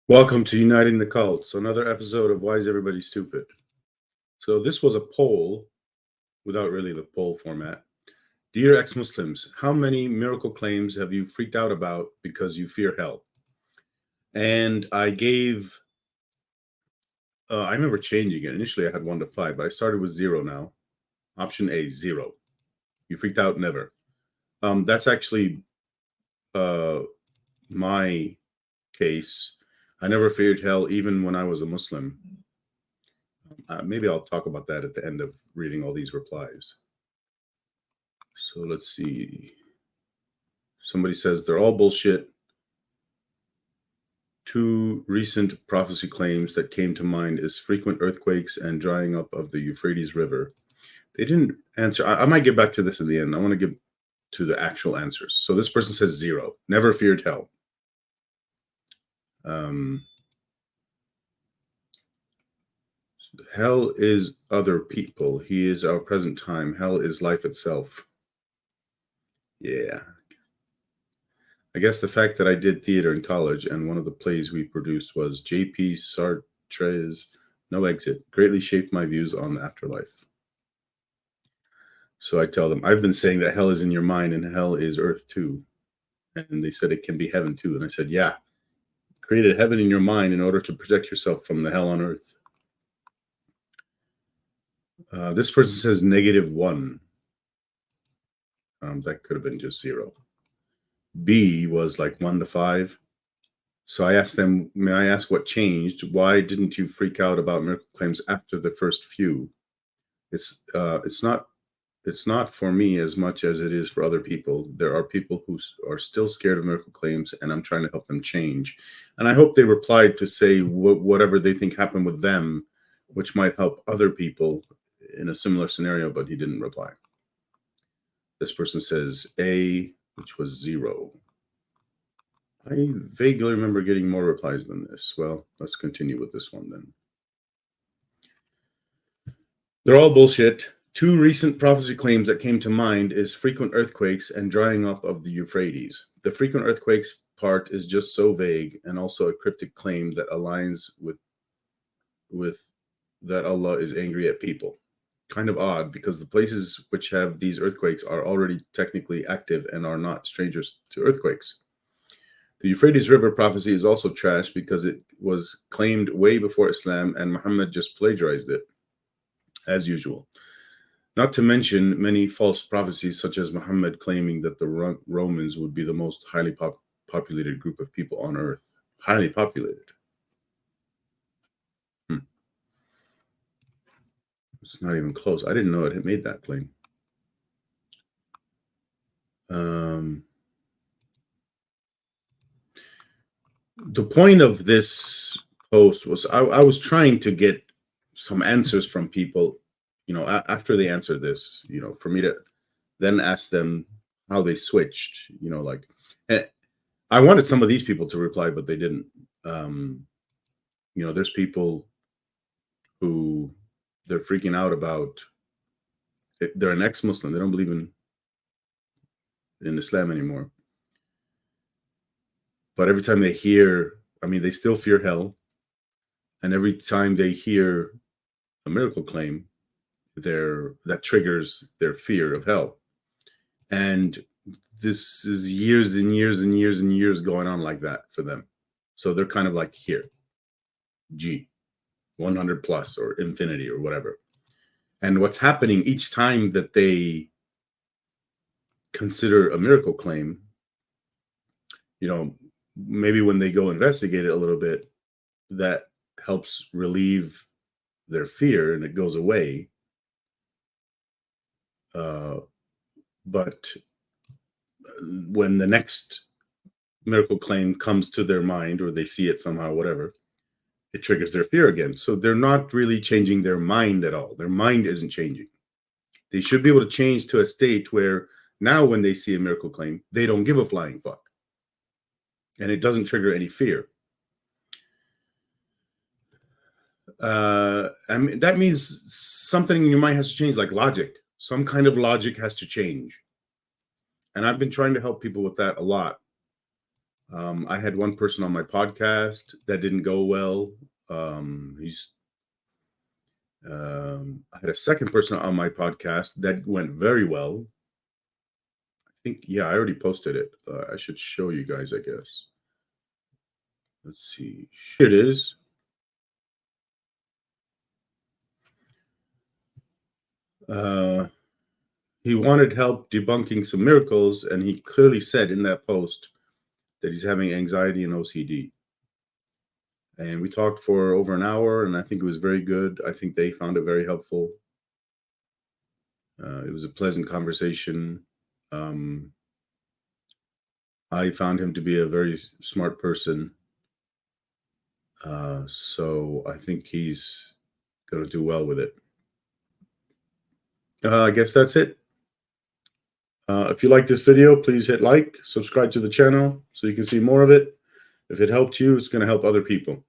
Welcome to Uniting the Cults, another episode of Why is Everybody Stupid? So this was a poll, without really the poll format. Dear ex-Muslims, how many miracle claims have you freaked out about because you fear hell? And I gave, I remember changing it. Initially I had 1 to 5, but I started with 0 now. Option A, 0. You freaked out? Never. That's actually my case. I never feared hell even when I was a Muslim. Maybe I'll talk about that at the end of reading all these replies. So let's see. Somebody says they're all bullshit. 2 recent prophecy claims that came to mind is frequent earthquakes and drying up of the Euphrates River. They didn't answer. I might get back to this in the end. I want to get to the actual answers. So this person says 0. Never feared hell. Hell is other people. He is our present time. Hell is life itself. Yeah. I guess the fact that I did theater in college and one of the plays we produced was J.P. Sartre's No Exit greatly shaped my views on the afterlife. So I tell them, I've been saying that hell is in your mind and hell is earth too. And they said it can be heaven too. And I said, yeah, created heaven in your mind in order to protect yourself from the hell on earth. This person says -1. That could have been just 0. B was like 1 to 5. So I asked them, may I ask what changed? Why didn't you freak out about miracle claims after the first few? It's not for me as much as it is for other people. There are people who are still scared of miracle claims, and I'm trying to help them change. And I hope they replied to say whatever they think happened with them, which might help other people in a similar scenario, but he didn't reply. This person says A, which was 0. I vaguely remember getting more replies than this. Well, let's continue with this one then. They're all bullshit. 2 recent prophecy claims that came to mind is frequent earthquakes and drying up of the Euphrates. The frequent earthquakes part is just so vague and also a cryptic claim that aligns with that Allah is angry at people. Kind of odd because the places which have these earthquakes are already technically active and are not strangers to earthquakes. The Euphrates River prophecy is also trash because it was claimed way before Islam and Muhammad just plagiarized it, as usual. Not to mention many false prophecies, such as Muhammad claiming that the Romans would be the most highly populated group of people on earth. Highly populated. It's not even close. I didn't know it had made that claim. The point of this post was I was trying to get some answers from people, after they answered this, for me to then ask them how they switched, like I wanted some of these people to reply, but they didn't. There's people who they're freaking out about. They're an ex-Muslim. They don't believe in Islam anymore. But every time they hear, they still fear hell. And every time they hear a miracle claim, that triggers their fear of hell. And this is years and years and years and years going on like that for them. So they're kind of like here, G, 100 plus or infinity or whatever. And what's happening each time that they consider a miracle claim, maybe when they go investigate it a little bit, that helps relieve their fear and it goes away. But when the next miracle claim comes to their mind or they see it somehow, whatever, it triggers their fear again. So they're not really changing their mind at all. Their mind isn't changing. They should be able to change to a state where now when they see a miracle claim, they don't give a flying fuck. And it doesn't trigger any fear. That means something in your mind has to change, like logic. Some kind of logic has to change. And I've been trying to help people with that a lot. I had one person on my podcast that didn't go well. I had a second person on my podcast that went very well. I think, yeah, I already posted it. I should show you guys, I guess. Let's see. Here it is. He wanted help debunking some miracles, and he clearly said in that post that he's having anxiety and OCD. And we talked for over an hour, and I think it was very good. I think they found it very helpful. It was a pleasant conversation. I found him to be a very smart person. So I think he's going to do well with it. I guess that's it. If you like this video, please hit like, subscribe to the channel so you can see more of it. If it helped you, it's going to help other people.